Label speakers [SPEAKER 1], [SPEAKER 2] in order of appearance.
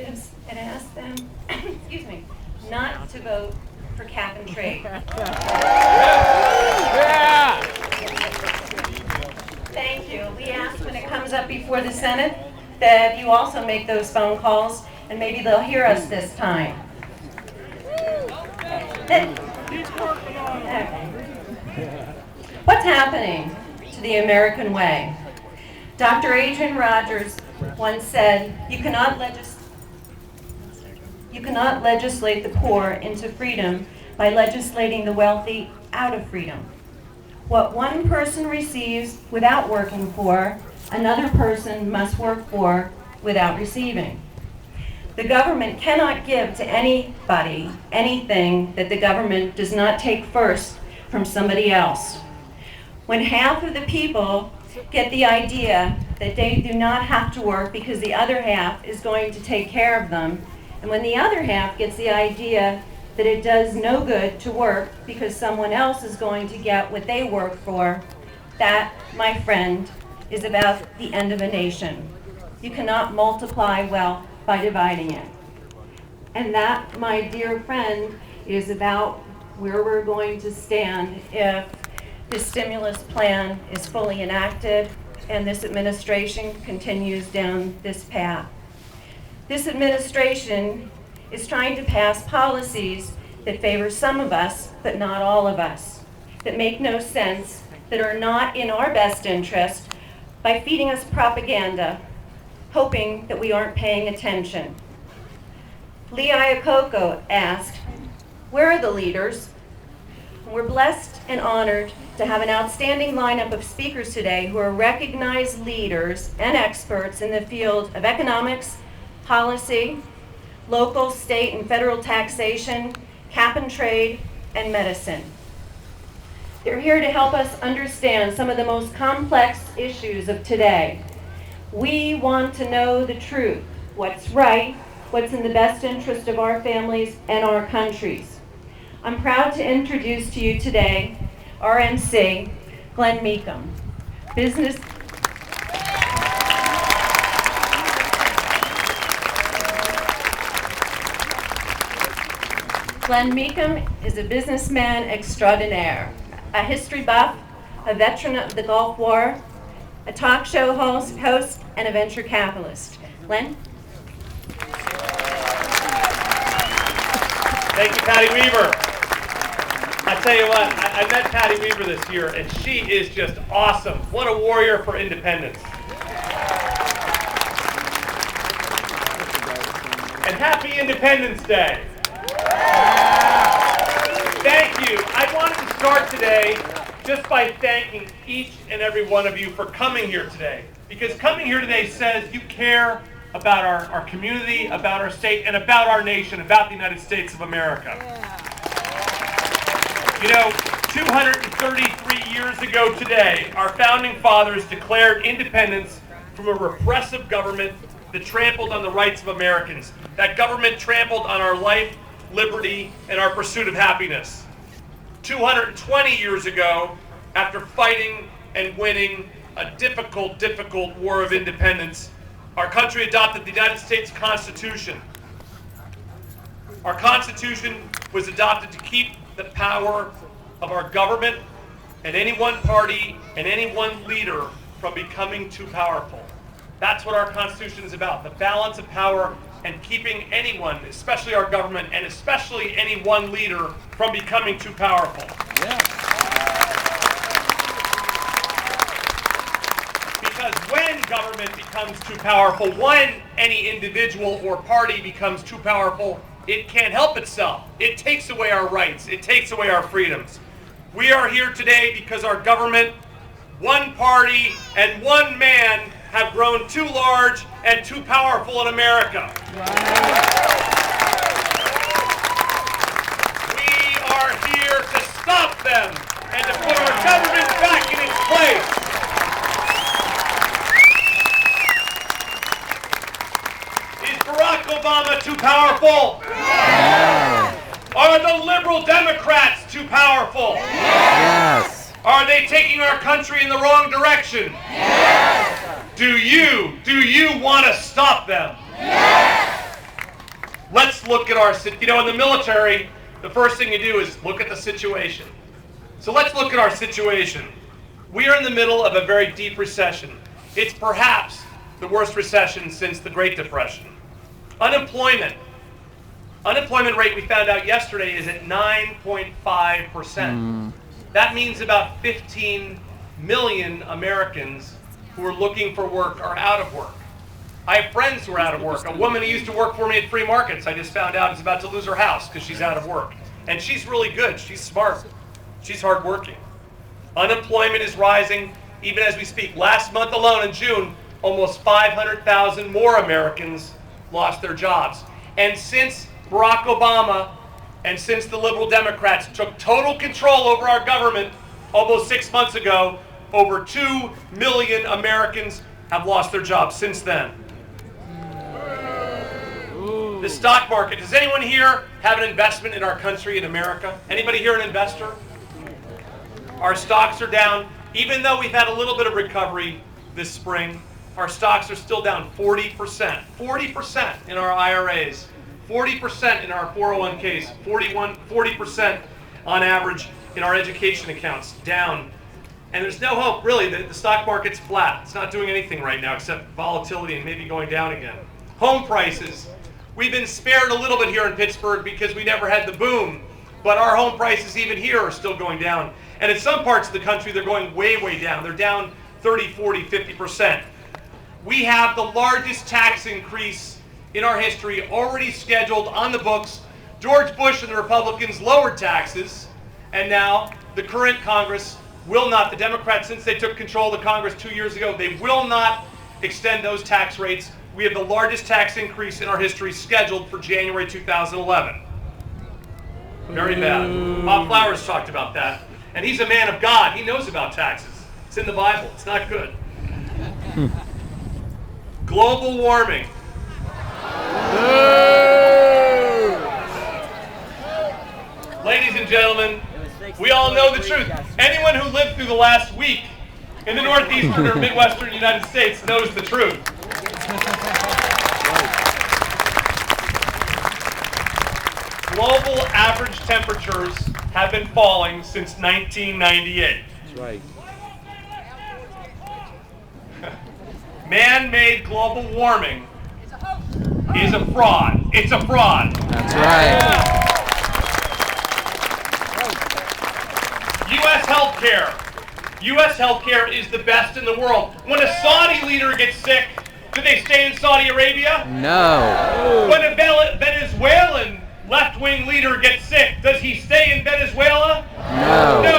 [SPEAKER 1] representatives and ask them, excuse me, not to vote for cap and trade.
[SPEAKER 2] Yeah.
[SPEAKER 1] Thank you. We ask when it comes up before the Senate that you also make those phone calls, and maybe they'll hear us this time. What's happening to the American way? Dr. Adrian Rogers once said, you cannot legislate the poor into freedom by legislating the wealthy out of freedom. What one person receives without working for, another person must work for without receiving. The government cannot give to anybody anything that the government does not take first from somebody else. When half of the people get the idea that they do not have to work because the other half is going to take care of them, and when the other half gets the idea that it does no good to work because someone else is going to get what they work for, that, my friend, is about the end of a nation. You cannot multiply wealth by dividing it. And that, my dear friend, is about where we're going to stand if the stimulus plan is fully enacted and this administration continues down this path. This administration is trying to pass policies that favor some of us, but not all of us, that make no sense, that are not in our best interest, by feeding us propaganda, hoping that we aren't paying attention. Lee Iacocca asked, where are the leaders? We're blessed and honored to have an outstanding lineup of speakers today who are recognized leaders and experts in the field of economics, policy, local, state, and federal taxation, cap and trade, and medicine. They're here to help us understand some of the most complex issues of today. We want to know the truth, what's right, what's in the best interest of our families and our countries. I'm proud to introduce to you today our MC, Glenn Meekum, business. Glenn Meekum is a businessman extraordinaire, a history buff, a veteran of the Gulf War, a talk show host, and a venture capitalist. Glenn?
[SPEAKER 3] Thank you, Patty Weaver. I tell you what, I met Patty Weaver this year, and she is just awesome. What a warrior for independence. And happy Independence Day. Thank you. I wanted to start today just by thanking each and every one of you for coming here today. Because coming here today says you care about our community, about our state, and about our nation, about the United States of America. You know, 233 years ago today, our founding fathers declared independence from a repressive government that trampled on the rights of Americans. That government trampled on our life, liberty, and our pursuit of happiness. 220 years ago, after fighting and winning a difficult war of independence, our country adopted the United States Constitution. Our Constitution was adopted to keep the power of our government and any one party and any one leader from becoming too powerful. That's what our Constitution is about, the balance of power and keeping anyone, especially our government, and especially any one leader, from becoming too powerful.
[SPEAKER 2] Yeah.
[SPEAKER 3] Because when government becomes too powerful, when any individual or party becomes too powerful, it can't help itself. It takes away our rights. It takes away our freedoms. We are here today because our government, one party, and one man have grown too large and too powerful in America.
[SPEAKER 2] Wow.
[SPEAKER 3] We are here to stop them and to put our government back in its place. Is Barack Obama too powerful?
[SPEAKER 2] Yeah.
[SPEAKER 3] Are the liberal Democrats too powerful?
[SPEAKER 2] Yes.
[SPEAKER 3] Are they taking our country in the wrong direction?
[SPEAKER 1] Yes!
[SPEAKER 3] Do you want to stop them?
[SPEAKER 1] Yes!
[SPEAKER 3] look at our, in the military, the first thing you do is look at the situation. So let's look at our situation. We are in the middle of a very deep recession. It's perhaps the worst recession since the Great Depression. Unemployment rate, we found out yesterday, is at 9.5%. That means about 15 million Americans who are looking for work are out of work. I have friends who are out of work. A woman who used to work for me at Free Markets, I just found out, is about to lose her house because she's out of work. And she's really good. She's smart. She's hardworking. Unemployment is rising even as we speak. Last month alone in June, almost 500,000 more Americans lost their jobs. And since Barack Obama and since the liberal Democrats took total control over our government almost 6 months ago, over 2 million Americans have lost their jobs since then. The stock market. Does anyone here have an investment in our country, in America? Anybody here an investor? Our stocks are down. Even though we've had a little bit of recovery this spring, our stocks are still down 40%. 40% in our IRAs, 40% in our 401ks, 40% on average in our education accounts, down. And there's no hope, really. The stock market's flat. It's not doing anything right now except volatility and maybe going down again. Home prices. We've been spared a little bit here in Pittsburgh because we never had the boom, but our home prices even here are still going down. And in some parts of the country, they're going way, way down. They're down 30, 40, 50%. We have the largest tax increase in our history already scheduled on the books. George Bush and the Republicans lowered taxes, and now the current Congress will not, the Democrats, since they took control of the Congress 2 years ago, they will not extend those tax rates. We have the largest tax increase in our history scheduled for January 2011. Very bad. Bob Flowers talked about that. And he's a man of God. He knows about taxes. It's in the Bible. It's not good. Global warming. Ladies and gentlemen, we all know the truth. Anyone who lived through the last week in the northeastern or midwestern United States knows the truth. Global average temperatures have been falling since 1998.
[SPEAKER 2] That's right.
[SPEAKER 3] Man-made global warming is a fraud. It's a fraud.
[SPEAKER 2] That's right.
[SPEAKER 3] U.S. healthcare. U.S. healthcare is the best in the world. When a Saudi leader gets sick, do they stay in Saudi Arabia?
[SPEAKER 2] No.
[SPEAKER 3] When a Venezuelan left-wing leader gets sick, does he stay in Venezuela?
[SPEAKER 2] No.
[SPEAKER 3] No.